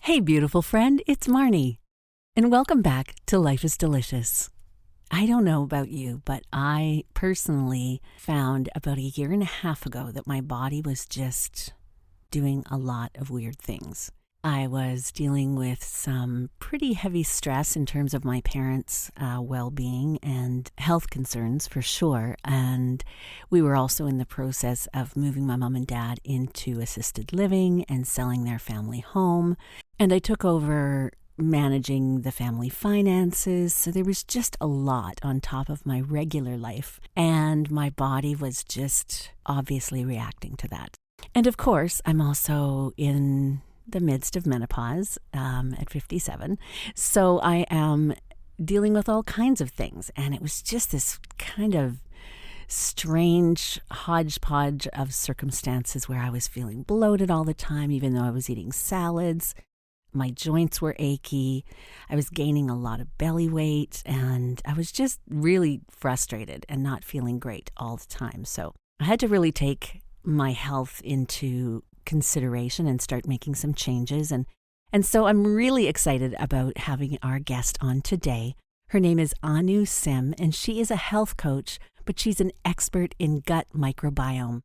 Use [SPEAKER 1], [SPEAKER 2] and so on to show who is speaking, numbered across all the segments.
[SPEAKER 1] Hey, beautiful friend, it's Marnie, and welcome back to Life is Delicious. I don't know about you, but I personally found about a year and a half ago that my body was just doing a lot of weird things. I was dealing with some pretty heavy stress in terms of my parents' well-being and health concerns for sure. And we were also in the process of moving my mom and dad into assisted living and selling their family home. And I took over managing the family finances. So there was just a lot on top of my regular life. And my body was just obviously reacting to that. And of course, I'm also in the midst of menopause at 57. So I am dealing with all kinds of things. And it was just this kind of strange hodgepodge of circumstances where I was feeling bloated all the time, even though I was eating salads. My joints were achy. I was gaining a lot of belly weight, and I was just really frustrated and not feeling great all the time. So I had to really take my health into consideration and start making some changes. And so I'm really excited about having our guest on today. Her name is Simh, and she is a health coach, but she's an expert in gut microbiome.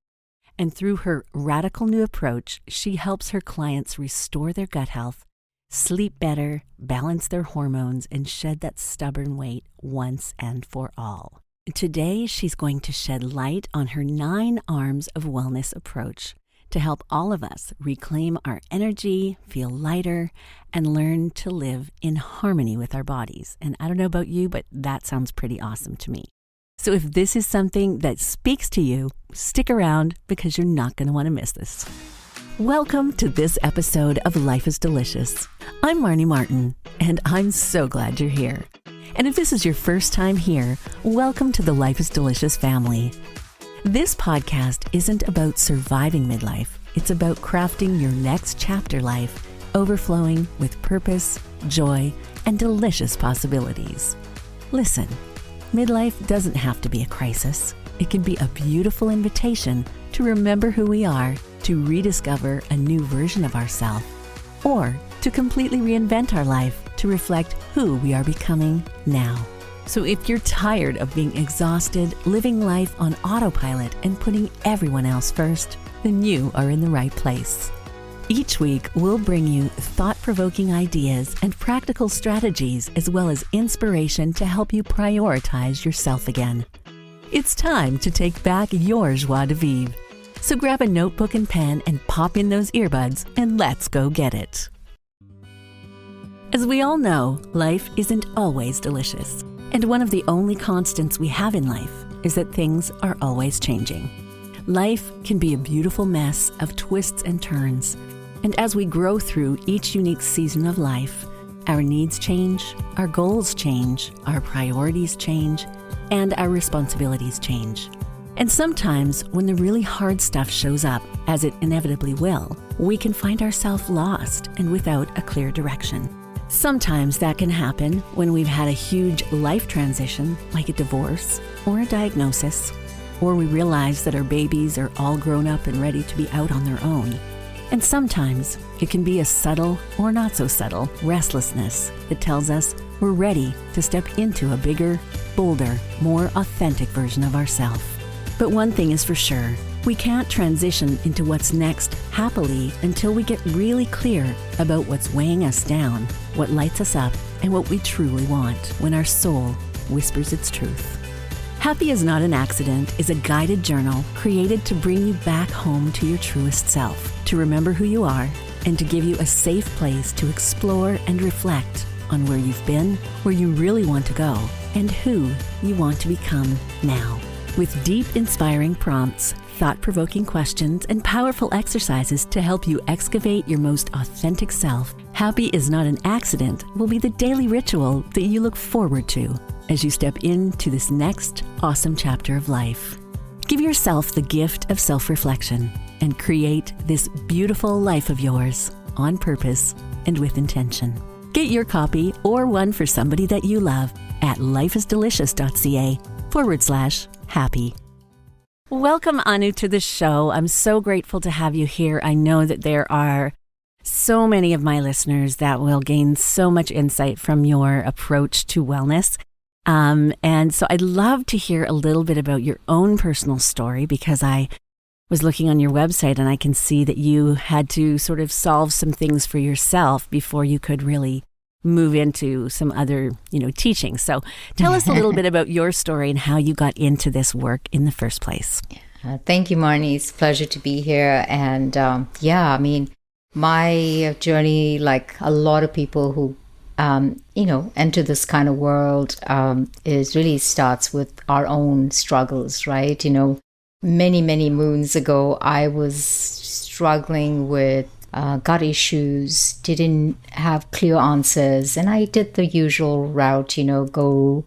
[SPEAKER 1] And through her radical new approach, she helps her clients restore their gut health, sleep better, balance their hormones, and shed that stubborn weight once and for all. Today, she's going to shed light on her 9 arms of wellness approach to help all of us reclaim our energy, feel lighter, and learn to live in harmony with our bodies. And I don't know about you, but that sounds pretty awesome to me. So if this is something that speaks to you, stick around because you're not going to want to miss this. Welcome to this episode of Life is Delicious. I'm Marnie Martin, and I'm so glad you're here. And if this is your first time here, welcome to the Life is Delicious family. This podcast isn't about surviving midlife. It's about crafting your next chapter life, overflowing with purpose, joy, and delicious possibilities. Listen, midlife doesn't have to be a crisis. It can be a beautiful invitation to remember who we are, to rediscover a new version of ourselves, or to completely reinvent our life to reflect who we are becoming now. So if you're tired of being exhausted, living life on autopilot, and putting everyone else first, then you are in the right place. Each week, we'll bring you thought-provoking ideas and practical strategies, as well as inspiration to help you prioritize yourself again. It's time to take back your joie de vivre. So grab a notebook and pen and pop in those earbuds, and let's go get it. As we all know, life isn't always delicious. And one of the only constants we have in life is that things are always changing. Life can be a beautiful mess of twists and turns. And as we grow through each unique season of life, our needs change, our goals change, our priorities change, and our responsibilities change. And sometimes when the really hard stuff shows up, as it inevitably will, we can find ourselves lost and without a clear direction. Sometimes that can happen when we've had a huge life transition, like a divorce or a diagnosis, or we realize that our babies are all grown up and ready to be out on their own. And sometimes it can be a subtle or not so subtle restlessness that tells us we're ready to step into a bigger, bolder, more authentic version of ourselves. But one thing is for sure, we can't transition into what's next happily until we get really clear about what's weighing us down, what lights us up, and what we truly want when our soul whispers its truth. Happy is Not an Accident is a guided journal created to bring you back home to your truest self, to remember who you are, and to give you a safe place to explore and reflect on where you've been, where you really want to go, and who you want to become now. With deep, inspiring prompts, thought-provoking questions, and powerful exercises to help you excavate your most authentic self, Happy is Not an Accident will be the daily ritual that you look forward to as you step into this next awesome chapter of life. Give yourself the gift of self-reflection and create this beautiful life of yours on purpose and with intention. Get your copy or one for somebody that you love at lifeisdelicious.ca/happy. Welcome, Anu, to the show. I'm so grateful to have you here. I know that there are so many of my listeners that will gain so much insight from your approach to wellness. And so I'd love to hear a little bit about your own personal story, because I was looking on your website and I can see that you had to sort of solve some things for yourself before you could really move into some other, teaching. So tell us a little bit about your story and how you got into this work in the first place.
[SPEAKER 2] Thank you, Marnie. It's a pleasure to be here. And my journey, like a lot of people who, enter this kind of world, is really starts with our own struggles, right? Many, many moons ago, I was struggling with gut issues, didn't have clear answers. And I did the usual route, go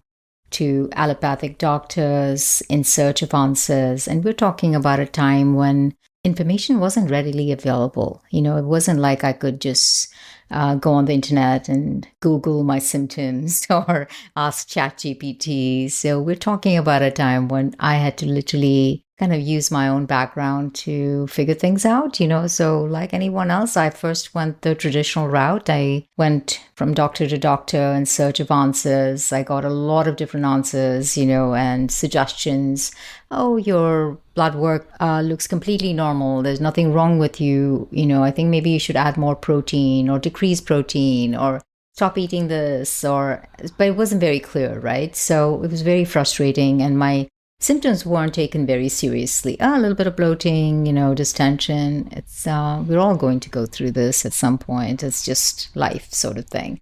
[SPEAKER 2] to allopathic doctors in search of answers. And we're talking about a time when information wasn't readily available. It wasn't like I could just go on the internet and Google my symptoms or ask ChatGPT. So we're talking about a time when I had to literally kind of use my own background to figure things out, So like anyone else, I first went the traditional route. I went from doctor to doctor in search of answers. I got a lot of different answers, and suggestions. Oh, your blood work looks completely normal. There's nothing wrong with you. I think maybe you should add more protein or decrease protein or stop eating this, but it wasn't very clear, right? So it was very frustrating, and my symptoms weren't taken very seriously. A little bit of bloating, distension. It's we're all going to go through this at some point. It's just life sort of thing.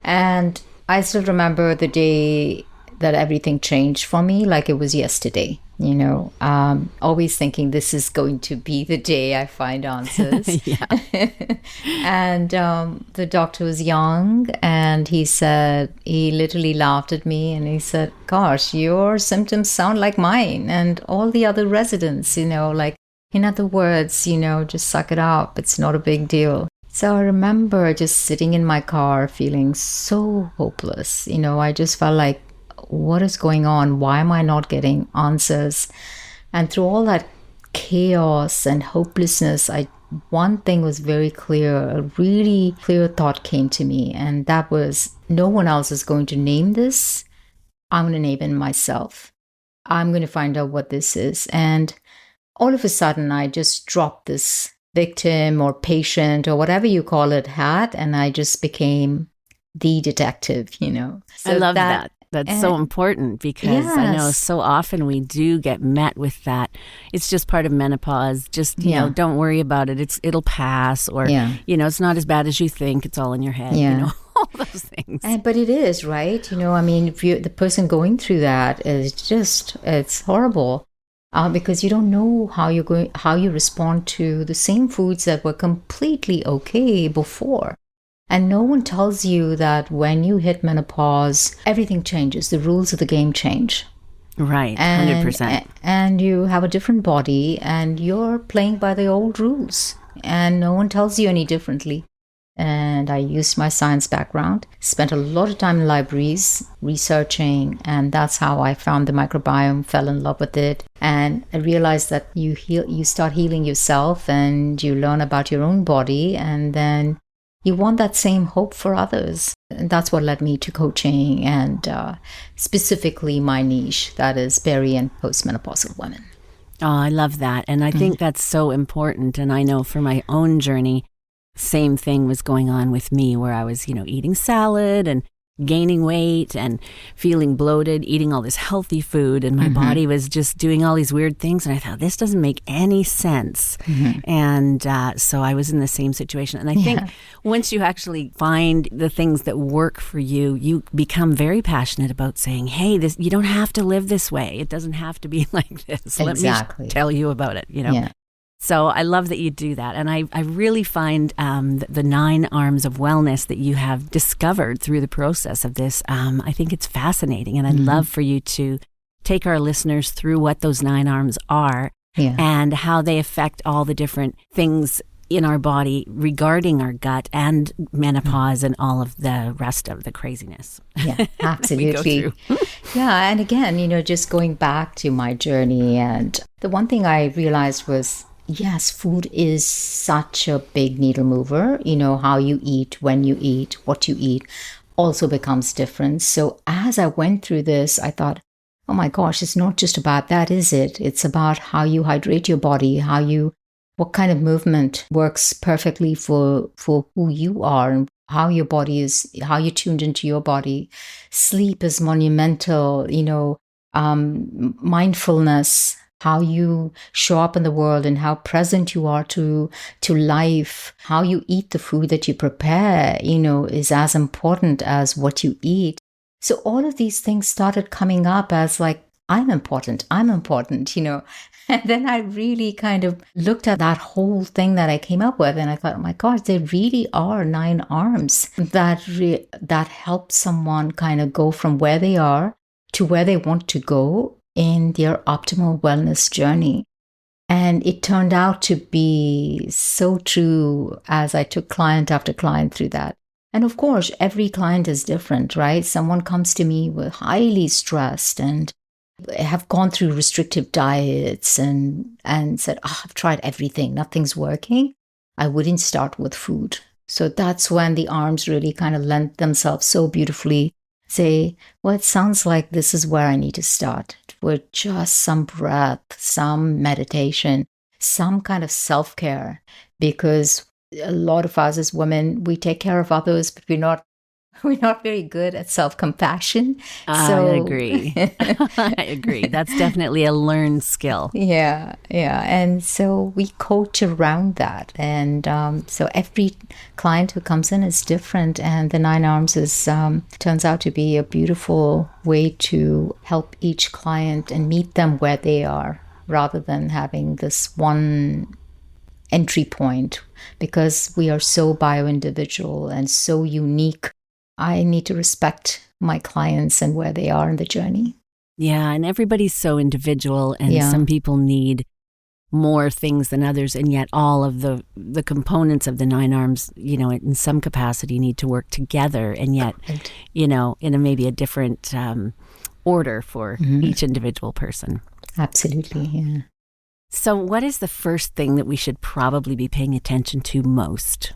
[SPEAKER 2] And I still remember the day that everything changed for me like it was yesterday. Always thinking this is going to be the day I find answers. And the doctor was young, and he literally laughed at me and he said, gosh, your symptoms sound like mine and all the other residents, like, in other words, just suck it up. It's not a big deal. So I remember just sitting in my car feeling so hopeless. I just felt like, what is going on? Why am I not getting answers? And through all that chaos and hopelessness, one thing was very clear. A really clear thought came to me, and that was, no one else is going to name this. I'm going to name it myself. I'm going to find out what this is. And all of a sudden, I just dropped this victim or patient or whatever you call it hat, and I just became the detective, So
[SPEAKER 1] I love that. That's so important, because I know so often we do get met with that. It's just part of menopause. Just, don't worry about it. It'll pass, or, it's not as bad as you think. It's all in your head, all those things.
[SPEAKER 2] But it is, right? If the person going through that it's horrible. Because you don't know how you respond to the same foods that were completely okay before. And no one tells you that when you hit menopause, everything changes. The rules of the game change.
[SPEAKER 1] Right, 100%.
[SPEAKER 2] And you have a different body, and you're playing by the old rules. And no one tells you any differently. And I used my science background, spent a lot of time in libraries researching, and that's how I found the microbiome, fell in love with it. And I realized that you start healing yourself, and you learn about your own body, and then you want that same hope for others. And that's what led me to coaching, and specifically my niche, that is peri and postmenopausal women.
[SPEAKER 1] Oh, I love that. And I think that's so important. And I know for my own journey, same thing was going on with me, where I was, eating salad and gaining weight and feeling bloated, eating all this healthy food, and my body was just doing all these weird things. And I thought, this doesn't make any sense. And so I was in the same situation. And I think once you actually find the things that work for you, you become very passionate about saying, hey, you don't have to live this way. It doesn't have to be like this.
[SPEAKER 2] Exactly.
[SPEAKER 1] Let me tell you about it, So I love that you do that. And I really find the 9 arms of wellness that you have discovered through the process of this, I think it's fascinating. And I'd love for you to take our listeners through what those 9 arms are and how they affect all the different things in our body regarding our gut and menopause and all of the rest of the craziness.
[SPEAKER 2] Yeah, absolutely. And again, just going back to my journey, and the one thing I realized was, yes, food is such a big needle mover. How you eat, when you eat, what you eat also becomes different. So as I went through this, I thought, oh my gosh, it's not just about that, is it? It's about how you hydrate your body, what kind of movement works perfectly for who you are, and how your body is, how you're tuned into your body. Sleep is monumental, mindfulness, how you show up in the world and how present you are to life, how you eat the food that you prepare, is as important as what you eat. So all of these things started coming up as like, I'm important, And then I really kind of looked at that whole thing that I came up with, and I thought, oh my gosh, there really are 9 arms that help someone kind of go from where they are to where they want to go in their optimal wellness journey. And it turned out to be so true as I took client after client through that. And of course, every client is different, right? Someone comes to me with highly stressed and have gone through restrictive diets and said, oh, I've tried everything, nothing's working. I wouldn't start with food. So that's when the arms really kind of lent themselves so beautifully. Say, well, it sounds like this is where I need to start with just some breath, some meditation, some kind of self-care, because a lot of us as women, we take care of others, but we're not very good at self-compassion.
[SPEAKER 1] I agree. I agree. That's definitely a learned skill.
[SPEAKER 2] Yeah. And so we coach around that. And so every client who comes in is different. And the 9 arms turns out to be a beautiful way to help each client and meet them where they are, rather than having this one entry point, because we are so bio-individual and so unique. I need to respect my clients and where they are in the journey.
[SPEAKER 1] Yeah, and everybody's so individual, and some people need more things than others, and yet all of the components of the 9 arms, in some capacity need to work together, and yet, in maybe a different order for each individual person.
[SPEAKER 2] Absolutely, yeah.
[SPEAKER 1] So what is the first thing that we should probably be paying attention to most?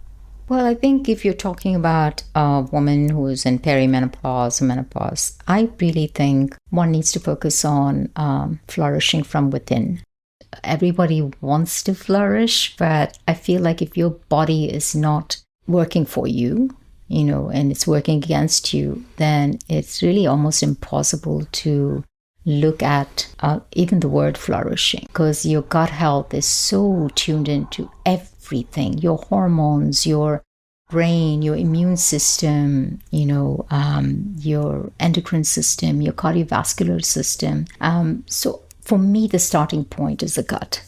[SPEAKER 2] Well, I think if you're talking about a woman who is in perimenopause or menopause, I really think one needs to focus on flourishing from within. Everybody wants to flourish, but I feel like if your body is not working for you, and it's working against you, then it's really almost impossible to look at even the word flourishing, because your gut health is so tuned into everything, your hormones, your brain, your immune system, your endocrine system, your cardiovascular system. So for me, the starting point is the gut.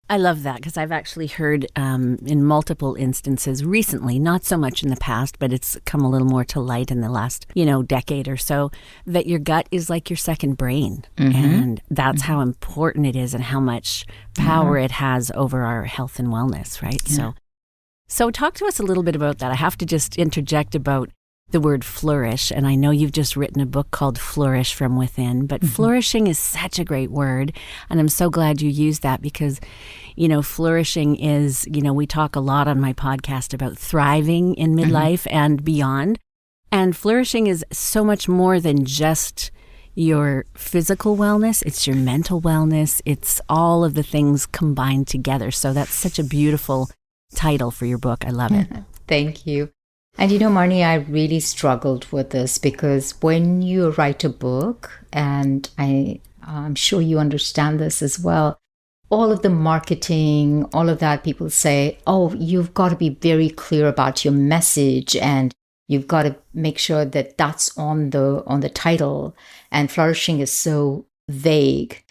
[SPEAKER 1] I love that, because I've actually heard in multiple instances recently, not so much in the past, but it's come a little more to light in the last, decade or so, that your gut is like your second brain. And that's how important it is and how much power it has over our health and wellness, right? Yeah. So talk to us a little bit about that. I have to just interject about the word flourish, and I know you've just written a book called Flourish from Within, but flourishing is such a great word, and I'm so glad you used that, because flourishing is, we talk a lot on my podcast about thriving in midlife and beyond, and flourishing is so much more than just your physical wellness. It's your mental wellness. It's all of the things combined together. So that's such a beautiful title for your book. I love it.
[SPEAKER 2] Thank you. And Marnie, I really struggled with this, because when you write a book, and I'm sure you understand this as well, all of the marketing, all of that, people say, oh, you've got to be very clear about your message, and you've got to make sure that that's on the title, and flourishing is so vague.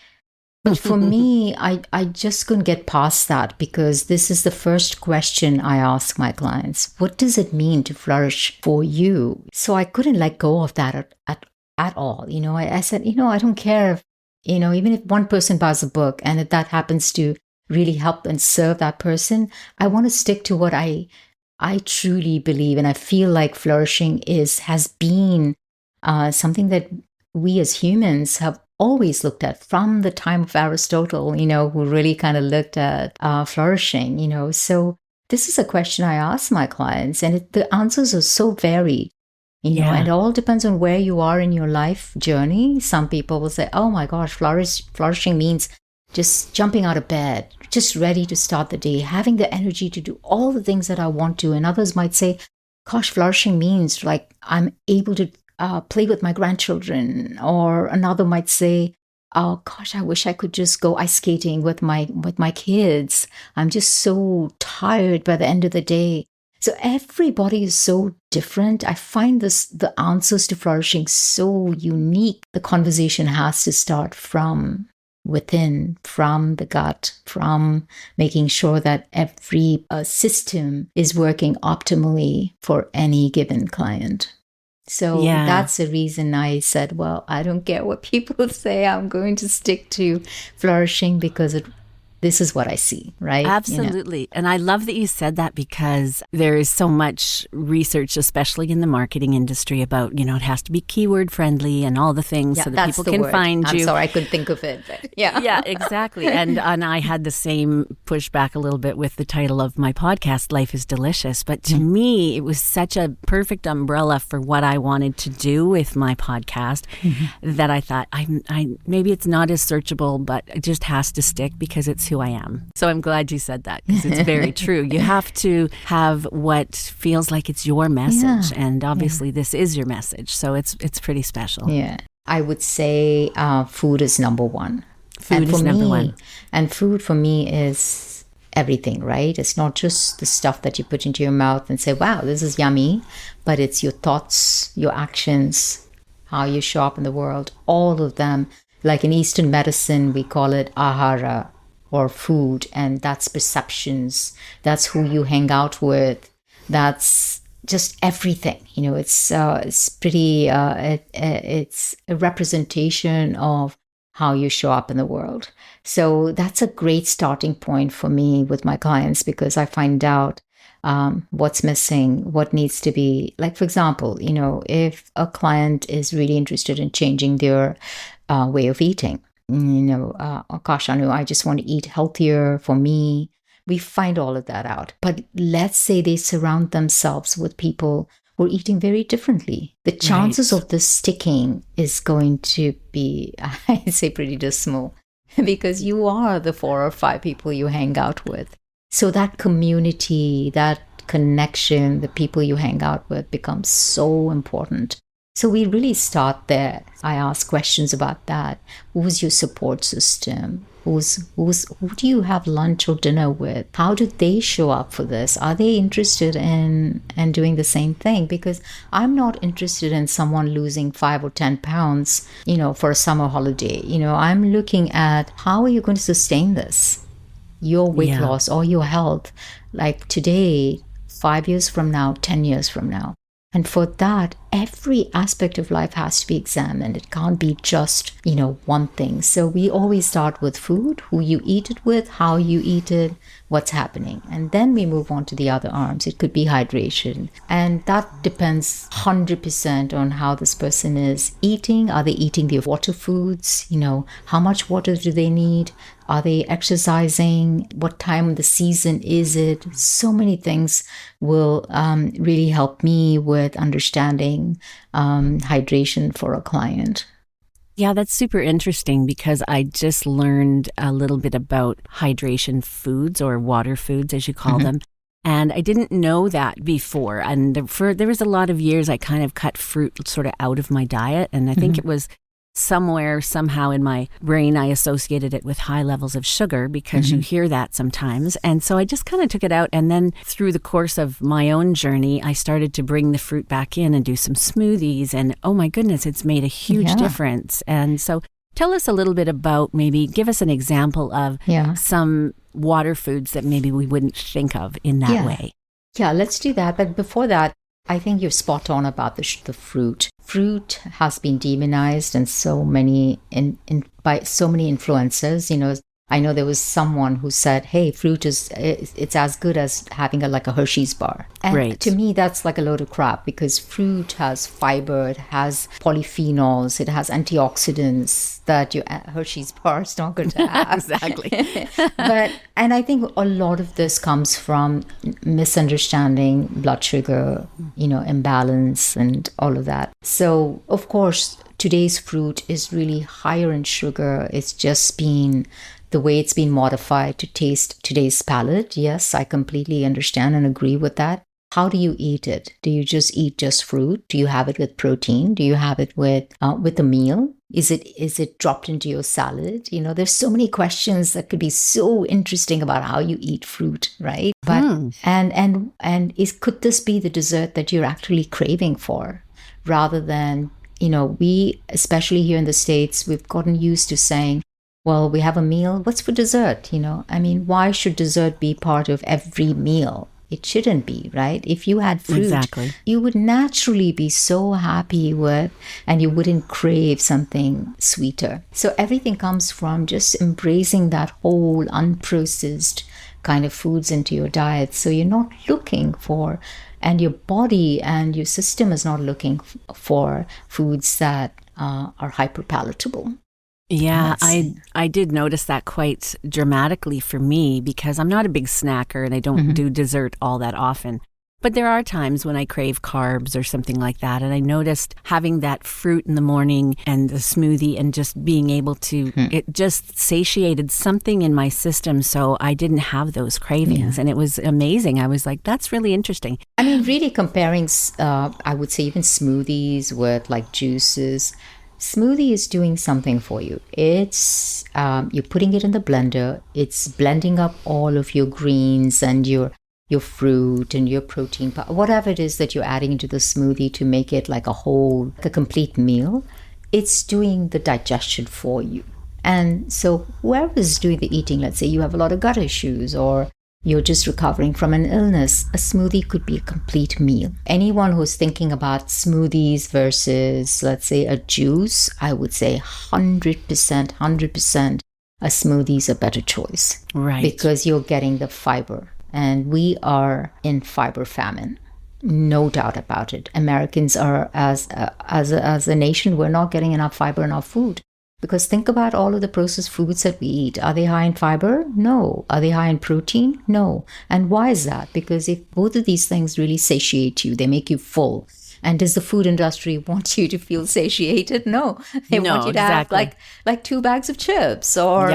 [SPEAKER 2] But for me, I just couldn't get past that, because this is the first question I ask my clients. What does it mean to flourish for you? So I couldn't let go of that at all. I said, I don't care if, even if one person buys a book and if that happens to really help and serve that person, I want to stick to what I truly believe. And I feel like flourishing has been something that we as humans have always looked at from the time of Aristotle, who really kind of looked at flourishing, So this is a question I ask my clients, and the answers are so varied. And it all depends on where you are in your life journey. Some people will say, oh my gosh, flourishing means just jumping out of bed, just ready to start the day, having the energy to do all the things that I want to. And others might say, gosh, flourishing means like I'm able to play with my grandchildren. Or another might say, oh gosh, I wish I could just go ice skating with my kids. I'm just so tired by the end of the day. So everybody is so different. I find the answers to flourishing so unique. The conversation has to start from within, from the gut, from making sure that every system is working optimally for any given client. So that's the reason I said, well, I don't care what people say. I'm going to stick to flourishing because this is what I see, right?
[SPEAKER 1] Absolutely. And I love that you said that, because there is so much research, especially in the marketing industry, about, it has to be keyword friendly and all the things so that people can find you.
[SPEAKER 2] I'm sorry, I couldn't think of it. But
[SPEAKER 1] Yeah, exactly. And I had the same pushback a little bit with the title of my podcast, Life is Delicious. But to me, it was such a perfect umbrella for what I wanted to do with my podcast that I thought, I maybe it's not as searchable, but it just has to stick because it's who I am. So I'm glad you said that, because it's very true. You have to have what feels like it's your message. And obviously this is your message. So it's pretty special.
[SPEAKER 2] Yeah. I would say food is number one.
[SPEAKER 1] Food is number one.
[SPEAKER 2] And food for me is everything, right? It's not just the stuff that you put into your mouth and say, wow, this is yummy, but it's your thoughts, your actions, how you show up in the world, all of them. Like in Eastern medicine, we call it ahara, or food, and that's perceptions, that's who you hang out with, that's just everything. It's pretty it's a representation of how you show up in the world. So that's a great starting point for me with my clients, because I find out what's missing, what needs to be, like, for example, if a client is really interested in changing their way of eating, oh gosh, Anu, I just want to eat healthier for me. We find all of that out. But let's say they surround themselves with people who are eating very differently. The chances of this sticking is going to be, I'd say, pretty dismal, because you are the 4 or 5 people you hang out with. So that community, that connection, the people you hang out with becomes so important. So we really start there. I ask questions about that. Who's your support system? Who do you have lunch or dinner with? How do they show up for this? Are they interested in doing the same thing? Because I'm not interested in someone losing 5 or 10 pounds, for a summer holiday. I'm looking at, how are you going to sustain this? Your weight loss or your health, like today, 5 years from now, 10 years from now. And for that, every aspect of life has to be examined. It can't be just, one thing. So we always start with food, who you eat it with, how you eat it, what's happening. And then we move on to the other arms. It could be hydration. And that depends 100% on how this person is eating. Are they eating their water foods? How much water do they need? Are they exercising? What time of the season is it? So many things will really help me with understanding hydration for a client.
[SPEAKER 1] Yeah, that's super interesting, because I just learned a little bit about hydration foods, or water foods, as you call them. And I didn't know that before. And there was a lot of years I kind of cut fruit sort of out of my diet. And I think it was somehow in my brain, I associated it with high levels of sugar, because you hear that sometimes. And so I just kind of took it out. And then through the course of my own journey, I started to bring the fruit back in and do some smoothies. And oh my goodness, it's made a huge difference. And so tell us a little bit about, maybe give us an example of some water foods that maybe we wouldn't think of in that way.
[SPEAKER 2] Yeah, let's do that. But before that, I think you're spot on about the fruit. Fruit has been demonized in so many by so many influencers. I know there was someone who said, hey, fruit it's as good as having like a Hershey's bar. And
[SPEAKER 1] Right.
[SPEAKER 2] to me, that's like a load of crap, because fruit has fiber, it has polyphenols, it has antioxidants that your Hershey's bar is not going to have.
[SPEAKER 1] Exactly.
[SPEAKER 2] And I think a lot of this comes from misunderstanding blood sugar, imbalance and all of that. So, of course, today's fruit is really higher in sugar. It's just been the way it's been modified to taste today's palate. Yes, I completely understand and agree with that. How do you eat it? Do you just eat just fruit? Do you have it with protein? Do you have it with a meal? Is it dropped into your salad? There's so many questions that could be so interesting about how you eat fruit, right? But could this be the dessert that you're actually craving for, rather than we, especially here in the States, we've gotten used to saying, well, we have a meal. What's for dessert? Why should dessert be part of every meal? It shouldn't be, right? If you had fruit,
[SPEAKER 1] Exactly.
[SPEAKER 2] you would naturally be so happy with, and you wouldn't crave something sweeter. So everything comes from just embracing that whole unprocessed kind of foods into your diet. So you're not looking for, and your body and your system is not looking for foods that are hyperpalatable.
[SPEAKER 1] Yeah, I did notice that quite dramatically for me, because I'm not a big snacker and I don't do dessert all that often. But there are times when I crave carbs or something like that. And I noticed having that fruit in the morning and the smoothie and just being able to, it just satiated something in my system. So I didn't have those cravings. And it was amazing. I was like, that's really interesting.
[SPEAKER 2] I mean, really comparing, I would say even smoothies with like juices. Smoothie is doing something for you. It's you're putting it in the blender. It's blending up all of your greens and your fruit and your protein, whatever it is that you're adding into the smoothie to make it like a whole, the complete meal. It's doing the digestion for you. And so whoever's doing the eating, let's say you have a lot of gut issues or you're just recovering from an illness, a smoothie could be a complete meal. Anyone who's thinking about smoothies versus, let's say, a juice, I would say 100%, a smoothie is a better choice.
[SPEAKER 1] Right.
[SPEAKER 2] Because you're getting the fiber. And we are in fiber famine. No doubt about it. Americans are, as a nation, we're not getting enough fiber in our food. Because think about all of the processed foods that we eat. Are they high in fiber? No. Are they high in protein? No. And why is that? Because if both of these things really satiate you, they make you full. And does the food industry want you to feel satiated? No. They want you to have like 2 bags of chips or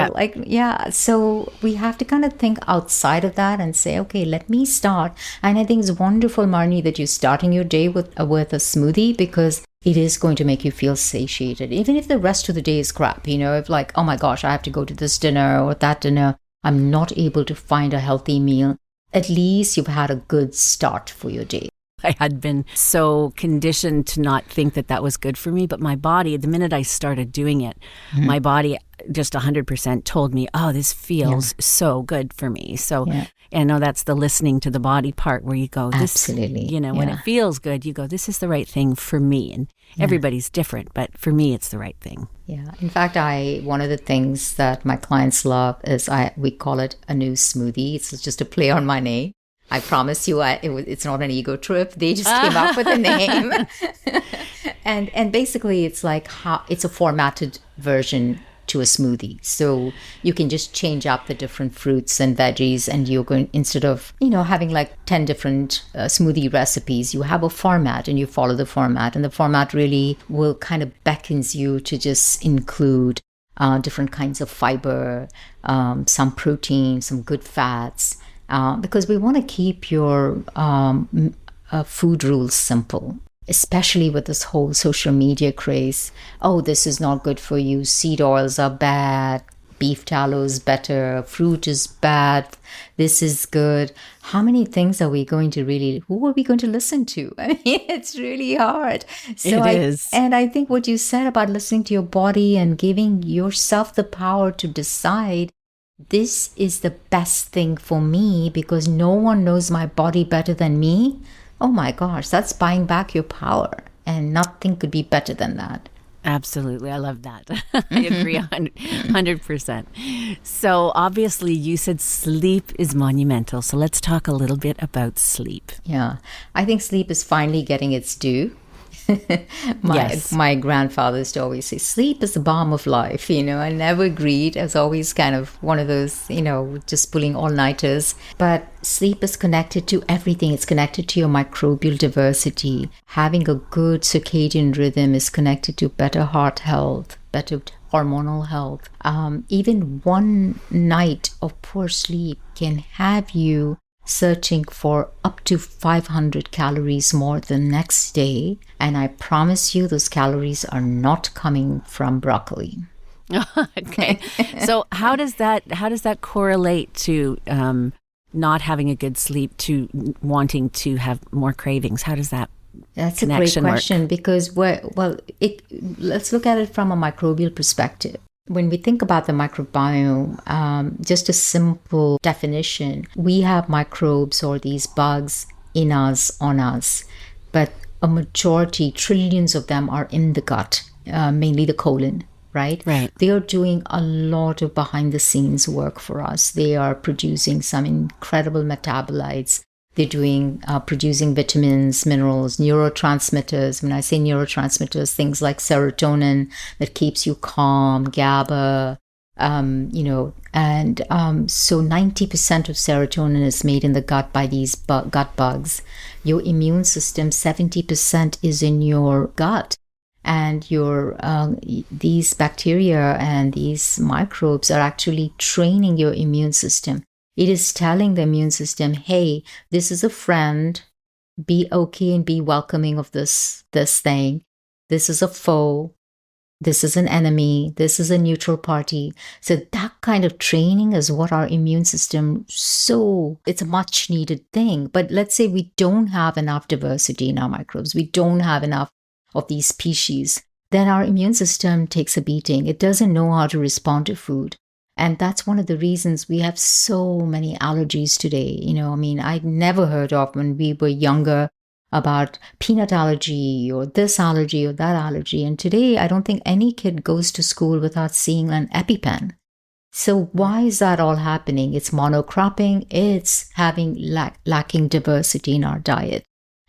[SPEAKER 2] So we have to kind of think outside of that and say, okay, let me start. And I think it's wonderful, Marnie, that you're starting your day with a smoothie, because it is going to make you feel satiated. Even if the rest of the day is crap, if like, oh my gosh, I have to go to this dinner or that dinner, I'm not able to find a healthy meal. At least you've had a good start for your day.
[SPEAKER 1] I had been so conditioned to not think that was good for me. But my body, the minute I started doing it, my body just 100% told me, oh, this feels so good for me. So I know that's the listening to the body part where you go, this,
[SPEAKER 2] absolutely.
[SPEAKER 1] When it feels good, you go, this is the right thing for me. And everybody's different, but for me, it's the right thing.
[SPEAKER 2] Yeah. In fact, one of the things that my clients love is we call it a new smoothie. It's just a play on my name. I promise you, it's not an ego trip. They just came up with a name. and basically, it's like it's a formatted version to a smoothie. So you can just change up the different fruits and veggies, and you're going, instead of, having like 10 different smoothie recipes, you have a format and you follow the format. And the format really will kind of beckons you to just include different kinds of fiber, some protein, some good fats. Because we want to keep your food rules simple, especially with this whole social media craze. Oh, this is not good for you. Seed oils are bad. Beef tallow is better. Fruit is bad. This is good. How many things are we going to who are we going to listen to? I mean, it's really hard. So
[SPEAKER 1] it is.
[SPEAKER 2] And I think what you said about listening to your body and giving yourself the power to decide, this is the best thing for me because no one knows my body better than me. Oh my gosh, that's buying back your power. And nothing could be better than that.
[SPEAKER 1] Absolutely. I love that. I agree 100%. So obviously you said sleep is monumental. So let's talk a little bit about sleep.
[SPEAKER 2] Yeah, I think sleep is finally getting its due. My grandfather used to always say, sleep is the balm of life. I never agreed. I was always kind of one of those, just pulling all-nighters. But sleep is connected to everything. It's connected to your microbial diversity. Having a good circadian rhythm is connected to better heart health, better hormonal health. Even one night of poor sleep can have you searching for up to 500 calories more the next day. And I promise you, those calories are not coming from broccoli.
[SPEAKER 1] Okay. So how does that correlate to not having a good sleep to wanting to have more cravings? How does that
[SPEAKER 2] That's a great question
[SPEAKER 1] work?
[SPEAKER 2] Because, let's look at it from a microbial perspective. When we think about the microbiome, just a simple definition, we have microbes or these bugs in us, on us, but a majority, trillions of them are in the gut, mainly the colon, right?
[SPEAKER 1] Right.
[SPEAKER 2] They are doing a lot of behind the scenes work for us. They are producing some incredible metabolites. They're producing vitamins, minerals, neurotransmitters. When I say neurotransmitters, things like serotonin that keeps you calm, GABA, so 90% of serotonin is made in the gut by these gut bugs. Your immune system, 70% is in your gut. And these bacteria and these microbes are actually training your immune system. It is telling the immune system, hey, this is a friend. Be okay and be welcoming of this thing. This is a foe. This is an enemy. This is a neutral party. So that kind of training is what our immune system, it's a much needed thing. But let's say we don't have enough diversity in our microbes. We don't have enough of these species. Then our immune system takes a beating. It doesn't know how to respond to food. And that's one of the reasons we have so many allergies today. I never heard of when we were younger about peanut allergy or this allergy or that allergy. And today, I don't think any kid goes to school without seeing an EpiPen. So why is that all happening? It's monocropping. It's having lacking diversity in our diet.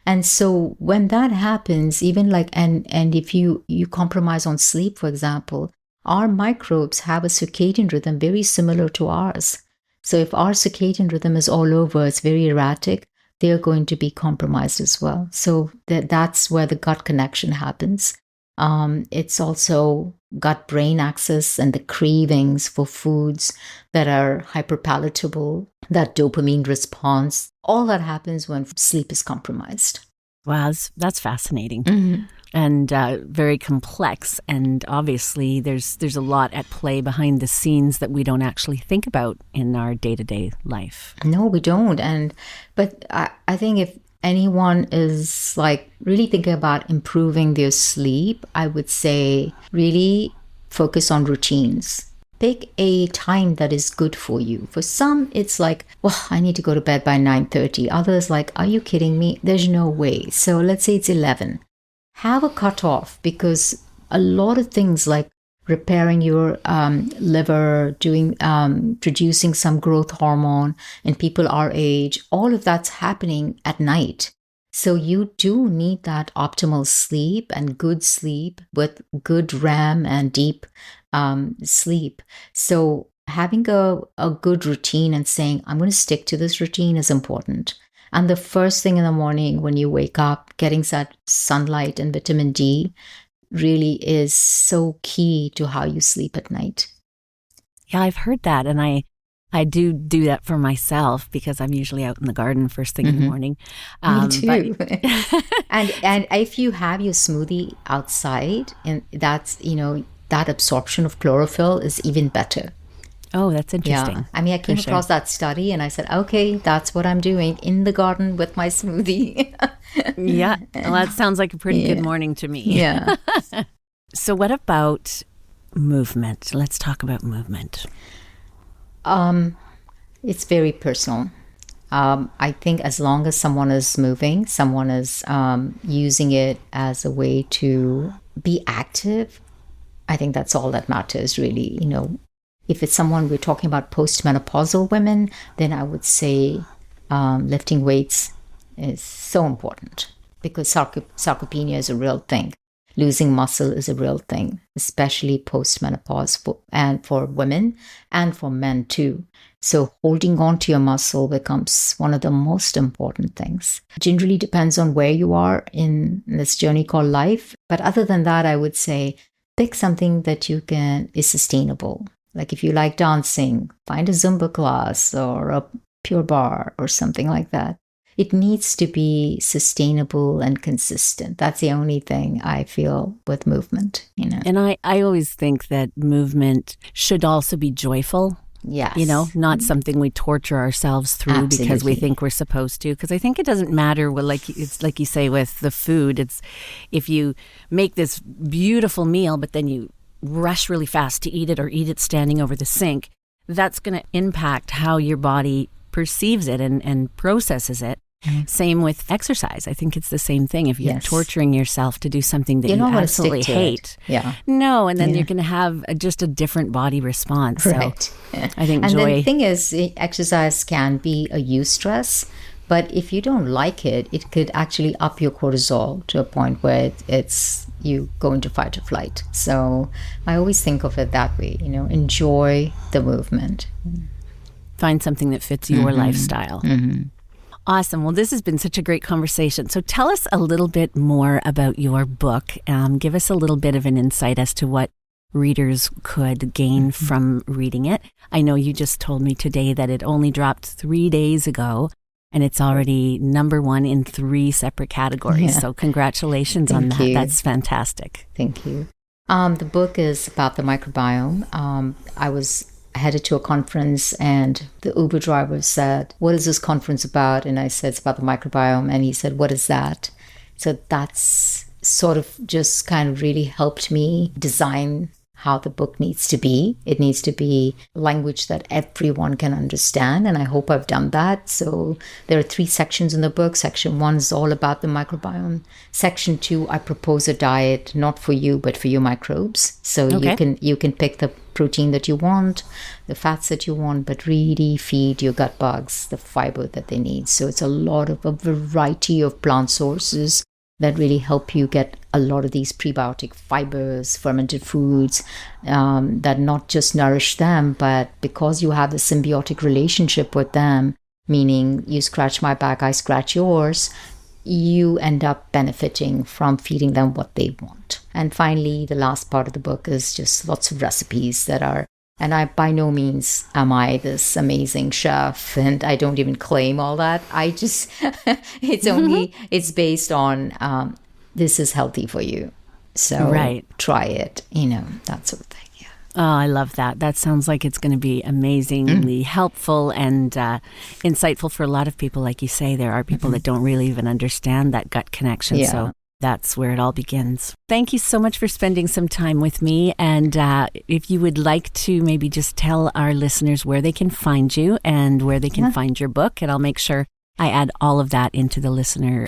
[SPEAKER 2] And so when that happens, even and if you compromise on sleep, for example, our microbes have a circadian rhythm very similar to ours. So if our circadian rhythm is all over, it's very erratic, they're going to be compromised as well. So that's where the gut connection happens. It's also gut-brain axis and the cravings for foods that are hyperpalatable, that dopamine response. All that happens when sleep is compromised.
[SPEAKER 1] Wow, that's fascinating.
[SPEAKER 2] Mm-hmm.
[SPEAKER 1] And very complex. And obviously, there's a lot at play behind the scenes that we don't actually think about in our day-to-day life.
[SPEAKER 2] No, we don't. But I think if anyone is really thinking about improving their sleep, I would say really focus on routines. Pick a time that is good for you. For some, it's I need to go to bed by 9:30. Others are you kidding me? There's no way. So let's say it's 11. Have a cutoff, because a lot of things like repairing your liver, producing some growth hormone in people our age, all of that's happening at night. So you do need that optimal sleep and good sleep with good REM and deep sleep. So having a good routine and saying, I'm going to stick to this routine is important. And the first thing in the morning when you wake up, getting that sunlight and vitamin D really is so key to how you sleep at night.
[SPEAKER 1] Yeah, I've heard that. And I do that for myself because I'm usually out in the garden first thing in the morning.
[SPEAKER 2] Me too. and if you have your smoothie outside, and that's, that absorption of chlorophyll is even better.
[SPEAKER 1] Oh, that's interesting.
[SPEAKER 2] Yeah. I came across that study and I said, okay, that's what I'm doing in the garden with my smoothie.
[SPEAKER 1] Yeah. Well, that sounds like a pretty good morning to me.
[SPEAKER 2] Yeah.
[SPEAKER 1] So what about movement? Let's talk about movement.
[SPEAKER 2] It's very personal. I think as long as someone is moving, someone is using it as a way to be active, I think that's all that matters, really. If it's someone we're talking about postmenopausal women, then I would say lifting weights is so important because sarcopenia is a real thing. Losing muscle is a real thing, especially post-menopause and for women and for men too. So holding on to your muscle becomes one of the most important things. It generally depends on where you are in this journey called life. But other than that, I would say pick something that is sustainable. Like if you like dancing, find a Zumba class or a Pure Barre or something like that. It needs to be sustainable and consistent. That's the only thing I feel with movement,
[SPEAKER 1] And I always think that movement should also be joyful.
[SPEAKER 2] Yes.
[SPEAKER 1] Not something we torture ourselves through. Absolutely. Because we think we're supposed to. Because I think it doesn't matter it's like you say with the food. It's if you make this beautiful meal, but then you rush really fast to eat it or eat it standing over the sink, that's going to impact how your body perceives it and processes it. Mm-hmm. Same with exercise. I think it's the same thing. If you're torturing yourself to do something that you absolutely hate, no, and then you're going to have just a different body response.
[SPEAKER 2] Right.
[SPEAKER 1] So I think
[SPEAKER 2] and the thing is, exercise can be a eustress, but if you don't like it, it could actually up your cortisol to a point where you go into fight or flight. So I always think of it that way. Enjoy the movement.
[SPEAKER 1] Find something that fits your lifestyle.
[SPEAKER 2] Mm-hmm.
[SPEAKER 1] Awesome. Well, this has been such a great conversation. So tell us a little bit more about your book. Give us a little bit of an insight as to what readers could gain from reading it. I know you just told me today that it only dropped 3 days ago, and it's already -- 1 in 3 separate categories. Yeah. So congratulations on that. That's fantastic.
[SPEAKER 2] Thank you. The book is about the microbiome. I was headed to a conference and the Uber driver said, "What is this conference about?" And I said, "It's about the microbiome." And he said, "What is that?" So that's sort of just kind of really helped me design how the book needs to be. It needs to be language that everyone can understand, and I hope I've done that. So there are 3 sections in the book. Section 1 is all about the microbiome. Section 2, I propose a diet, not for you, but for your microbes. So you can pick the protein that you want, the fats that you want, but really feed your gut bugs the fiber that they need. So it's a lot of a variety of plant sources that really help you get a lot of these prebiotic fibers, fermented foods that not just nourish them, but because you have a symbiotic relationship with them, meaning you scratch my back, I scratch yours, you end up benefiting from feeding them what they want. And finally, the last part of the book is just lots of recipes that are, and I by no means am I this amazing chef, and I don't even claim all that. I just, it's based on this is healthy for you. So try it, that sort of thing. Yeah.
[SPEAKER 1] Oh, I love that. That sounds like it's going to be amazingly helpful and insightful for a lot of people. Like you say, there are people that don't really even understand that gut connection. Yeah. So that's where it all begins. Thank you so much for spending some time with me. And if you would like to maybe just tell our listeners where they can find you and where they can find your book, and I'll make sure I add all of that into the listener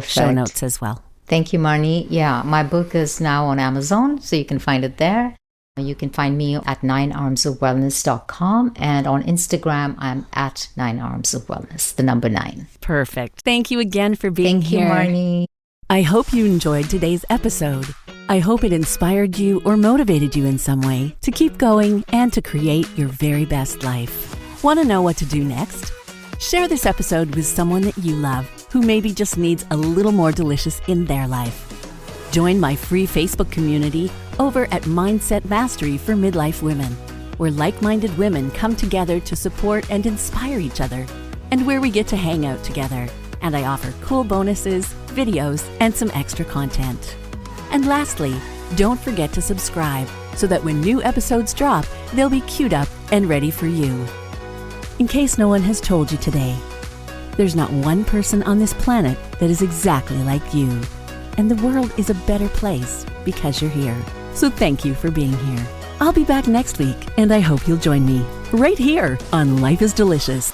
[SPEAKER 1] show notes as well.
[SPEAKER 2] Thank you, Marnie. Yeah, my book is now on Amazon, so you can find it there. You can find me at 9armsofwellness.com, and on Instagram, I'm at 9armsofwellness, the number 9.
[SPEAKER 1] Perfect. Thank you again for being here.
[SPEAKER 2] Thank you, Marnie.
[SPEAKER 1] I hope you enjoyed today's episode. I hope it inspired you or motivated you in some way to keep going and to create your very best life. Want to know what to do next? Share this episode with someone that you love who maybe just needs a little more delicious in their life. Join my free Facebook community over at Mindset Mastery for Midlife Women, where like-minded women come together to support and inspire each other, and where we get to hang out together. And I offer cool bonuses, videos, and some extra content. And lastly, don't forget to subscribe so that when new episodes drop, they'll be queued up and ready for you. In case no one has told you today, there's not one person on this planet that is exactly like you. And the world is a better place because you're here. So thank you for being here. I'll be back next week, and I hope you'll join me right here on Life is Delicious.